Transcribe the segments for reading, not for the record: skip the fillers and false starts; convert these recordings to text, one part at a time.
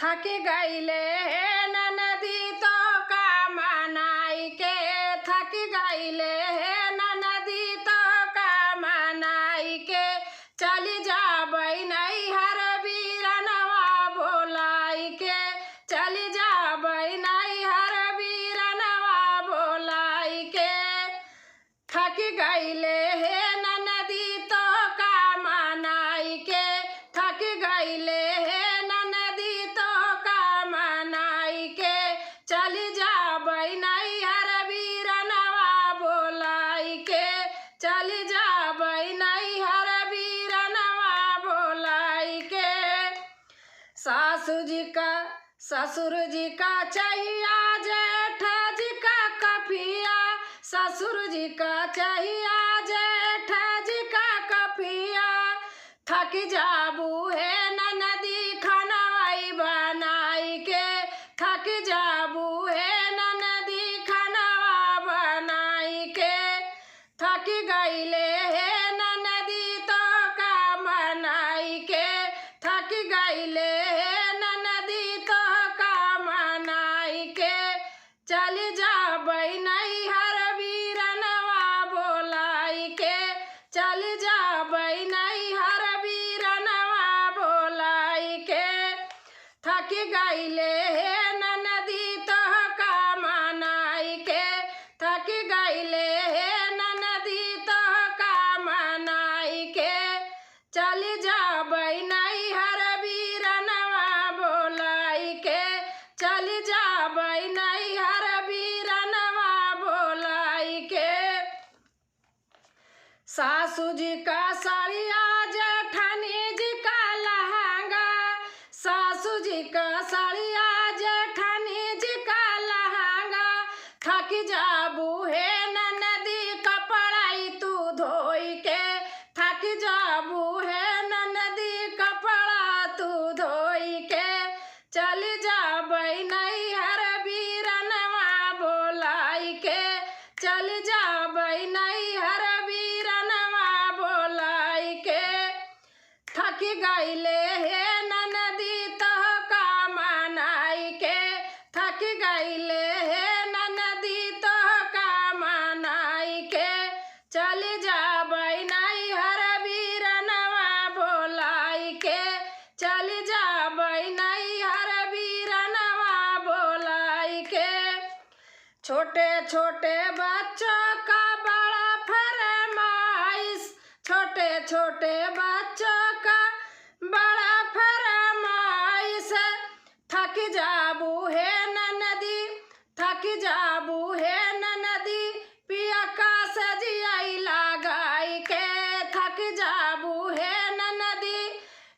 थक गईले हे ननदी तो का मनाई के, थक गईले हे ननदी तो का मनाई के, चली जाबई नैहर बीरनवा बोलाई के, चली जाबई नैहर बीरनवा बोलाई के, थक गईले हे ननदी तो का मनाई के, थक गईले हे ननदी तो का मनाई के, चली जाबई नैहर बीरनवा बोलाई के, चली जाबई नैहर बीरनवा बोलाई के। सासू जी का ससुर जी का चाहिया, जेठ जी का कफिया, ससुर जी का चाहिया, जेठ जी का कफिया, थक जाबू है ननदी खनवाई बनाई के, थक जाबू है ननदी खनवा बनाई के, थक गईले है ननदी तो का मनाई के, थक गईले है ननदी तो का मनाई के, चली जाबई नैहर बीरनवा बोलाई के, चली जाबई नैहर बीरनवा बोलाई के, थक गईले हे ननदी तो का मनाई के, थक गईले हे ननदी तो का मनाई के, चली जाबई नैहर बीरनवा बोलाई के, चली जाबई नैहर बीरनवा बोलाई के। सासू जी का साड़िया, जेठानी जी का लहंगा, सासू जी का साड़िया, जेठानी जी का लहंगा, थक जाबू है ननदी कपड़ाई तू धोई के, थक जाबू है ननदी कपड़ा तू धोई के, चली जाबई नैहर बीरनवा बोलाई के, चली जाबई नैहर बीरनवा बोलाई के, थक गईले हे ननदी तो का मनाई के, थक गईले हे ननदी तो का मनाई के, चली जाबई नैहर बीरनवा बोलाई के, चली जाबई नैहर बीरनवा बोलाई के। छोटे छोटे बच्चों का बड़ा फरमाइश, छोटे छोटे बच्चों का बड़ा फरमाइश, थक जाबू है ननदी, थक जाबू है ननदी, पिया का सजियाई लगाई के, थक जाबू है ननदी,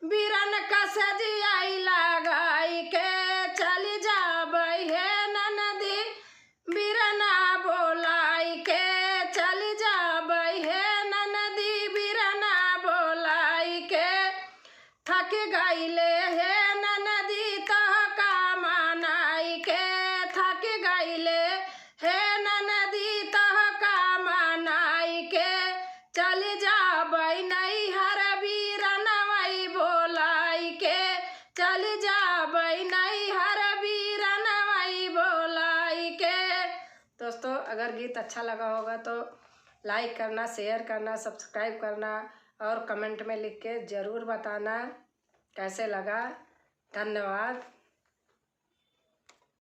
बीरन का सजियाई लगाई के, चली जाबई है ननदी बीरना बोलाई के, चली जाबई है ननदी बीरना बोलाई के, थक गईले है ननदी तो का मनाई के, थक गईले है ननदी तो का मनाई के, चली जाबई नैहर बीरनवाई बोलाई के, चली जाबई नैहर बीरनवाई बोलाई के। दोस्तों, अगर गीत अच्छा लगा होगा तो लाइक करना, शेयर करना, सब्सक्राइब करना और कमेंट में लिख के ज़रूर बताना कैसे लगा। धन्यवाद।